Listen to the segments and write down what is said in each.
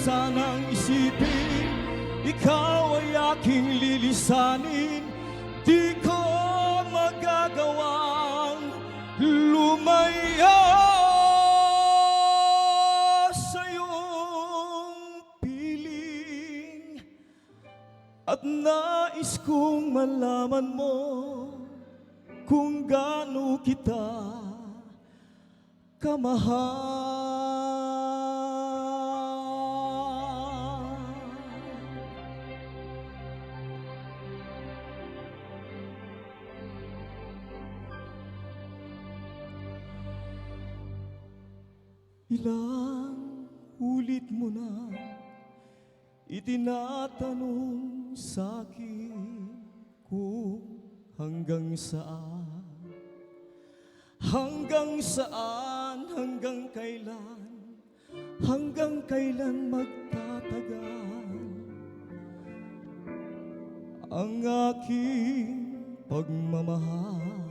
sanang isipin, ikaw ay aking lilisanin. Di ko magagawang lumaya sa iyong piling. At nais kong malaman mo kung gaano kita kamahal. Ilang ulit mo na itinatanong sa'kin kung hanggang saan, hanggang kailan magtatagal ang aking pagmamahal.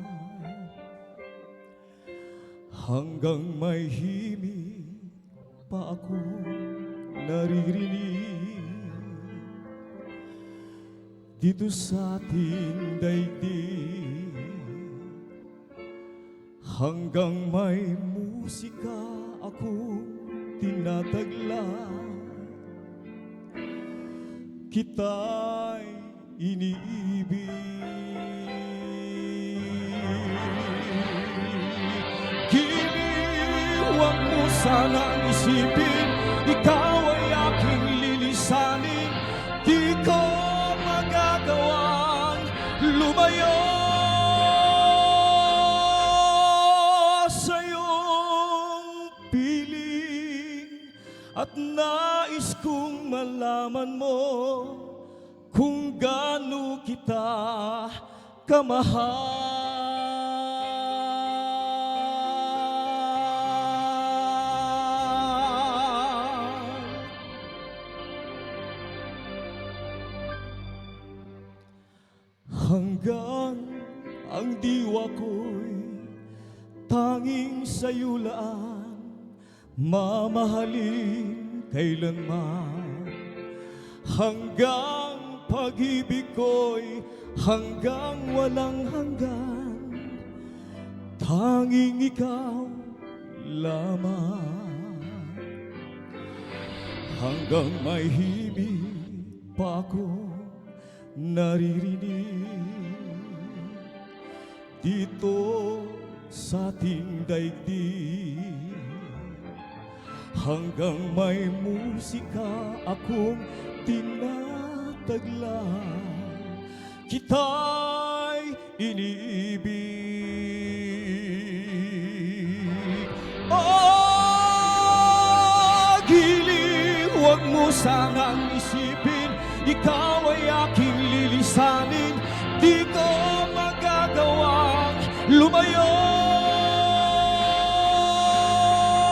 Hanggang may himig pa ako naririnig dito sa ating daigdig. Hanggang may musika akong tinataglan, kita'y iniibig. Huwag mo sanang isipin, ikaw ay aking lilisanin. Di ko magagawang lumayo sa iyong piling. At nais kong malaman mo kung gaano kita kamahal. Hanggang ang diwa ko'y tanging sa'yo laan, mamahalin kailanman. Hanggang pag-ibig ko'y hanggang walang hanggan, tanging ikaw lamang. Hanggang may himig pa ako naririnig dito sa ating daigdig. Hanggang may musika akong tinataglan, kita'y iniibig. Oh, giliw, huwag mo sanang isipin, ikaw ay aking lilisanin. Di ko magagawang lumayo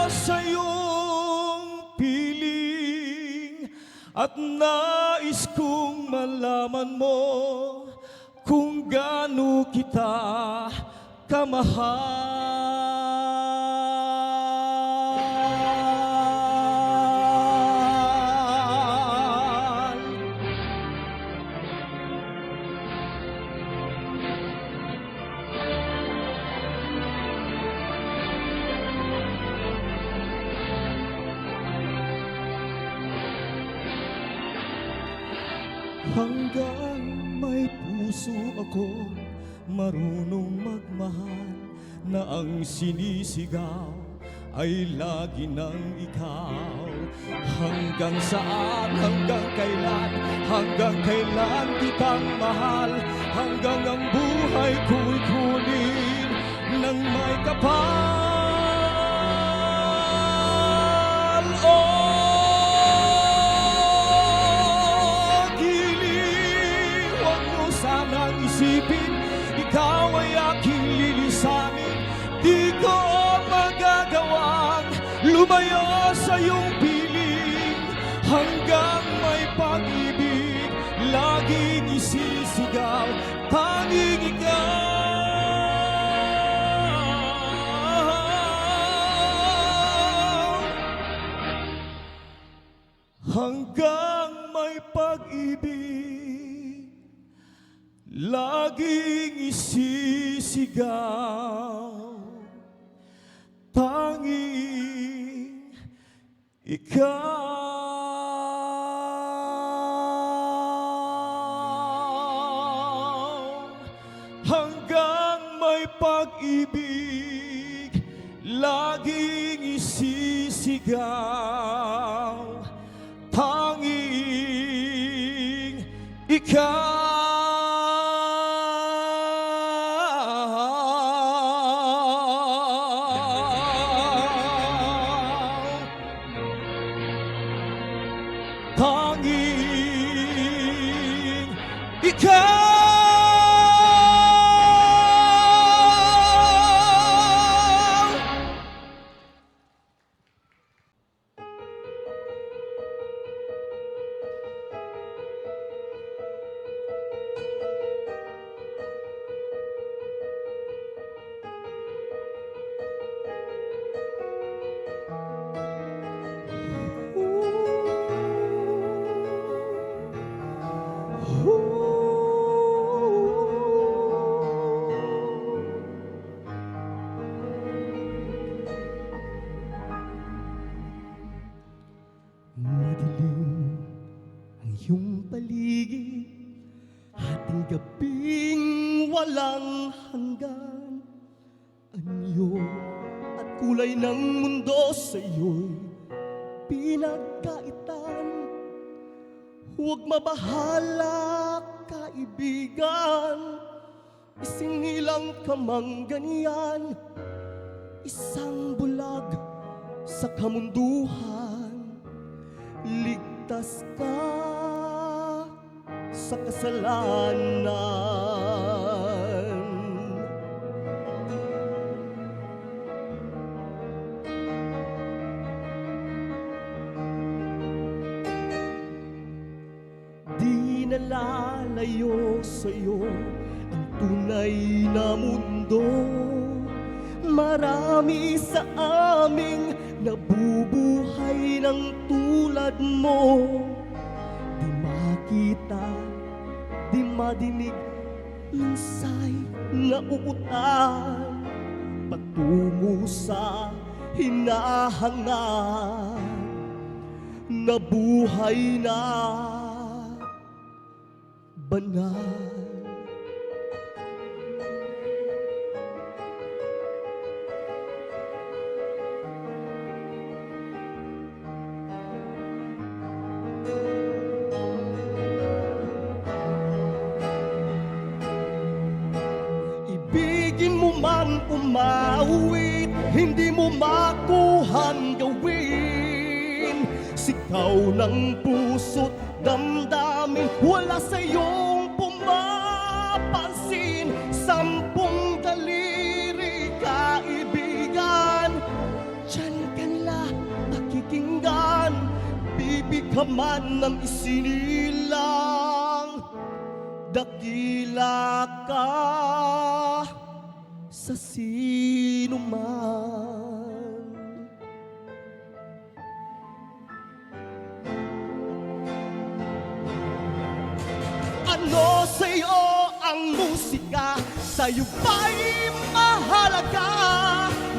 sa iyong piling. At nais kong malaman mo kung gaano kita kamahal. Hanggang may puso ako marunong magmahal, na ang sinisigaw ay lagi ng ikaw. Hanggang saan, hanggang kailan kitang mahal, hanggang ang buhay ko'y kunin ng may kapal. Oh, isipin, ikaw ay aking lilisanin. Di ko magagawang lumayo sa iyong piling. Hanggang may pag-ibig laging isisigaw, tanging ikaw. laging isisigaw, tanging ikaw. Hanggang may pag-ibig, laging isisigaw, tanging ikaw. Tanging ikaw. Madilim ang iyong paligid, ating gabing walang hanggan. Anyo at kulay ng mundo sa iyo'y pinagkaitan. Huwag mabahala, kaibigan, isingilang ka mang ganyan, isang bulag sa kamunduhan. Ligtas ka sa kasalanan. Di nalalayo sa'yo ang tunay na mundo. Marami sa aming nabubuhay ng tulad mo. Di makita, di madinig, minsay nauutan patungo sa hinahangad na buhay na banal. Ibigin mo man umawit, hindi mo makuhang gawin. Sikaw ng puso't damdamin, wala sa iyong pumapansin. 10 daliri, kaibigan, diyan ka nila pakikinggan. Bibig ka man ng isinilang, dakila ka sa sino man. Ano sa'yo ang musika? Sa'yo ba'y mahalaga?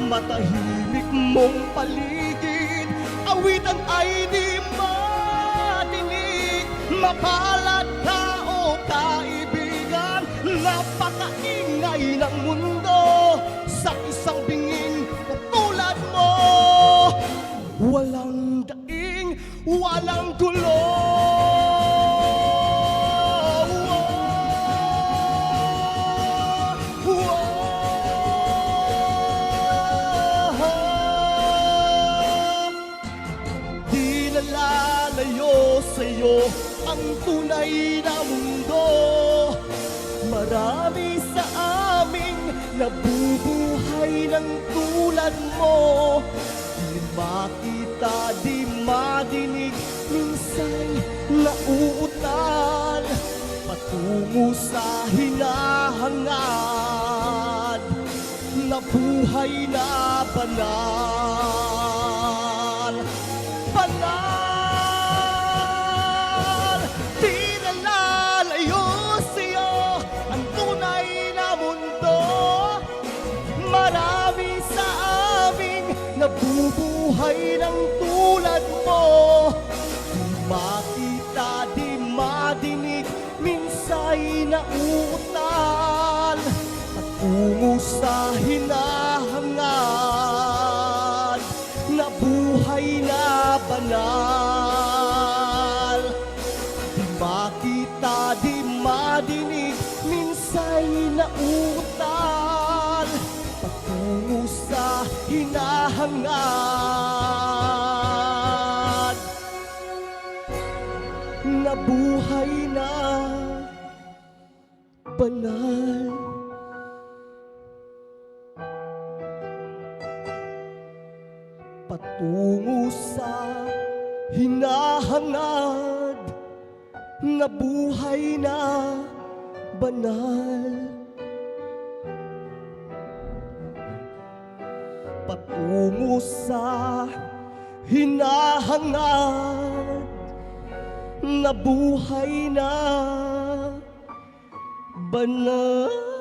Matahimik mong paligid, awitan ay di madinig. Mapalad ka o kaibigan, napakaingay ng mundo. Sa isang binging katulad mo, walang daing, walang gulo. Di nalalayo sa'yo ang tunay na mundo. Marami sa aming nabubuhay ng tulad mo. Di makita, di madinig, minsan nauutal patungo sa hinahangad na buhay na banal. Banal, di nalalayo sa'yo nauutal patungo sa hinahangad na buhay na banal. Di makita, di madinig, minsa'y nauutal patungo sa hinahangad na buhay na banal. Patungo sa hinahangad na buhay na banal. Patungo sa hinahangad na buhay na banal.